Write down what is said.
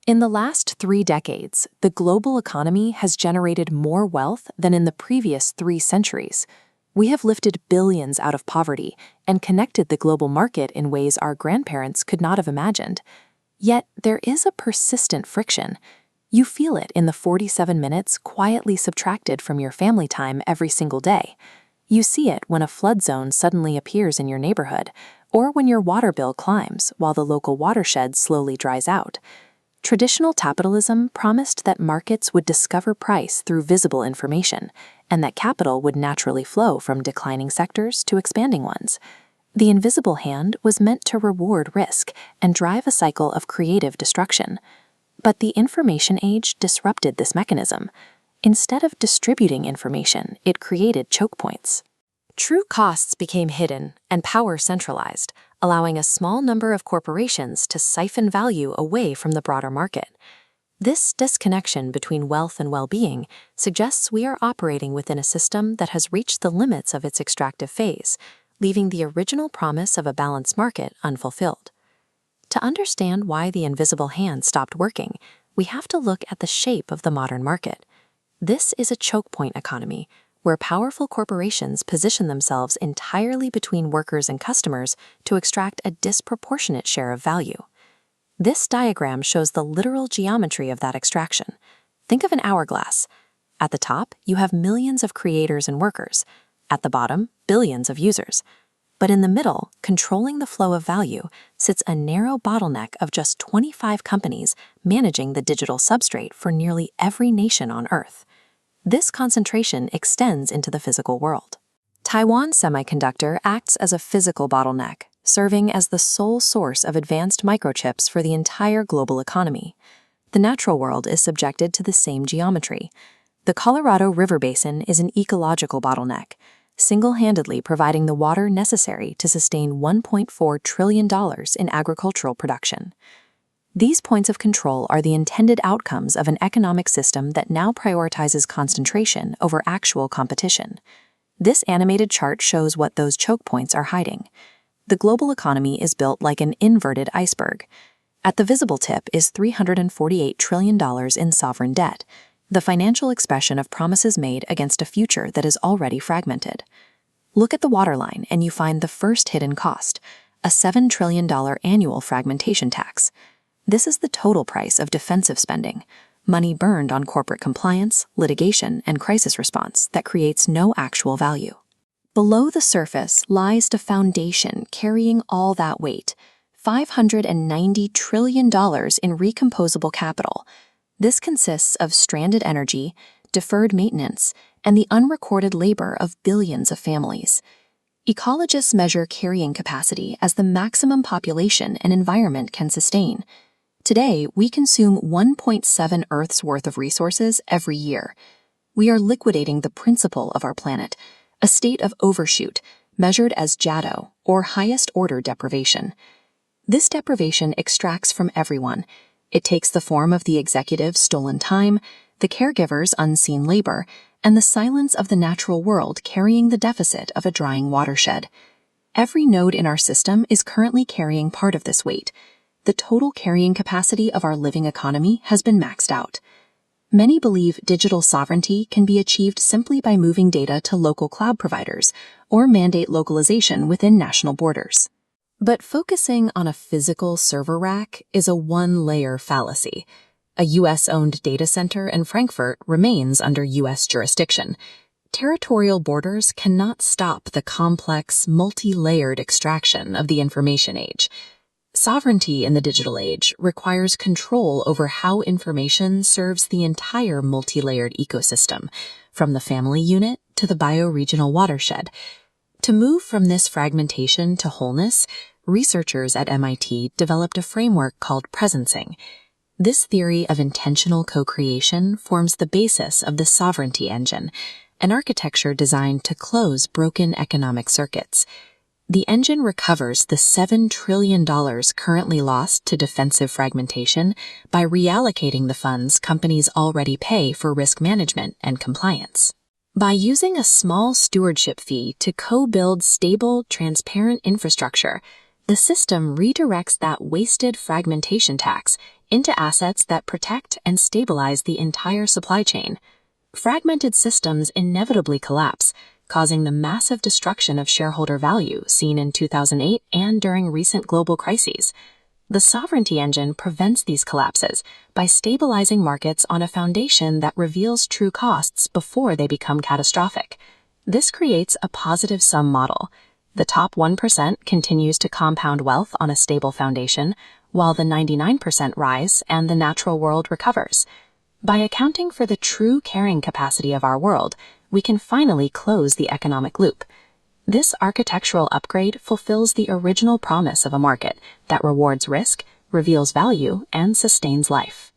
In the last 3 decades, the global economy has generated more wealth than in the previous 3 centuries. We have lifted billions out of poverty and connected the global market in ways our grandparents could not have imagined. Yet, there is a persistent friction. You feel it in the 47 minutes quietly subtracted from your family time every single day. You see it when a flood zone suddenly appears in your neighborhood, or when your water bill climbs while the local watershed slowly dries out. Traditional capitalism promised that markets would discover price through visible information, and that capital would naturally flow from declining sectors to expanding ones. The invisible hand was meant to reward risk and drive a cycle of creative destruction. But the information age disrupted this mechanism. Instead of distributing information, it created chokepoints. True costs became hidden and power centralized, allowing a small number of corporations to siphon value away from the broader market. This disconnection between wealth and well-being suggests we are operating within a system that has reached the limits of its extractive phase, leaving the original promise of a balanced market unfulfilled. To understand why the invisible hand stopped working, we have to look at the shape of the modern market. This is a choke point economy, where powerful corporations position themselves entirely between workers and customers to extract a disproportionate share of value. This diagram shows the literal geometry of that extraction. Think of an hourglass. At the top, you have millions of creators and workers. At the bottom, billions of users. But in the middle, controlling the flow of value, sits a narrow bottleneck of just 25 companies managing the digital substrate for nearly every nation on Earth. This concentration extends into the physical world. Taiwan Semiconductor acts as a physical bottleneck, serving as the sole source of advanced microchips for the entire global economy. The natural world is subjected to the same geometry. The Colorado River Basin is an ecological bottleneck, single-handedly providing the water necessary to sustain $1.4 trillion in agricultural production. These points of control are the intended outcomes of an economic system that now prioritizes concentration over actual competition. This animated chart shows what those choke points are hiding. The global economy is built like an inverted iceberg. At the visible tip is $348 trillion in sovereign debt, the financial expression of promises made against a future that is already fragmented. Look at the waterline and you find the first hidden cost, a $7 trillion annual fragmentation tax. This is the total price of defensive spending, money burned on corporate compliance, litigation, and crisis response that creates no actual value. Below the surface lies the foundation carrying all that weight, $590 trillion in recomposable capital. This consists of stranded energy, deferred maintenance, and the unrecorded labor of billions of families. Ecologists measure carrying capacity as the maximum population an environment can sustain. Today, we consume 1.7 Earth's worth of resources every year. We are liquidating the principle of our planet, a state of overshoot, measured as JADO, or highest order deprivation. This deprivation extracts from everyone. It takes the form of the executive's stolen time, the caregiver's unseen labor, and the silence of the natural world carrying the deficit of a drying watershed. Every node in our system is currently carrying part of this weight. The total carrying capacity of our living economy has been maxed out. Many believe digital sovereignty can be achieved simply by moving data to local cloud providers or mandate localization within national borders. But focusing on a physical server rack is a one-layer fallacy. A U.S.-owned data center in Frankfurt remains under U.S. jurisdiction. Territorial borders cannot stop the complex, multi-layered extraction of the information age. Sovereignty in the digital age requires control over how information serves the entire multi-layered ecosystem, from the family unit to the bioregional watershed. To move from this fragmentation to wholeness, researchers at MIT developed a framework called presencing. This theory of intentional co-creation forms the basis of the sovereignty engine, an architecture designed to close broken economic circuits. The engine recovers the $7 trillion currently lost to defensive fragmentation by reallocating the funds companies already pay for risk management and compliance. By using a small stewardship fee to co-build stable, transparent infrastructure, The system redirects that wasted fragmentation tax into assets that protect and stabilize the entire supply chain. Fragmented systems inevitably collapse, causing the massive destruction of shareholder value seen in 2008 and during recent global crises. The sovereignty engine prevents these collapses by stabilizing markets on a foundation that reveals true costs before they become catastrophic. This creates a positive sum model. The top 1% continues to compound wealth on a stable foundation, while the 99% rise and the natural world recovers. By accounting for the true carrying capacity of our world, we can finally close the economic loop. This architectural upgrade fulfills the original promise of a market that rewards risk, reveals value, and sustains life.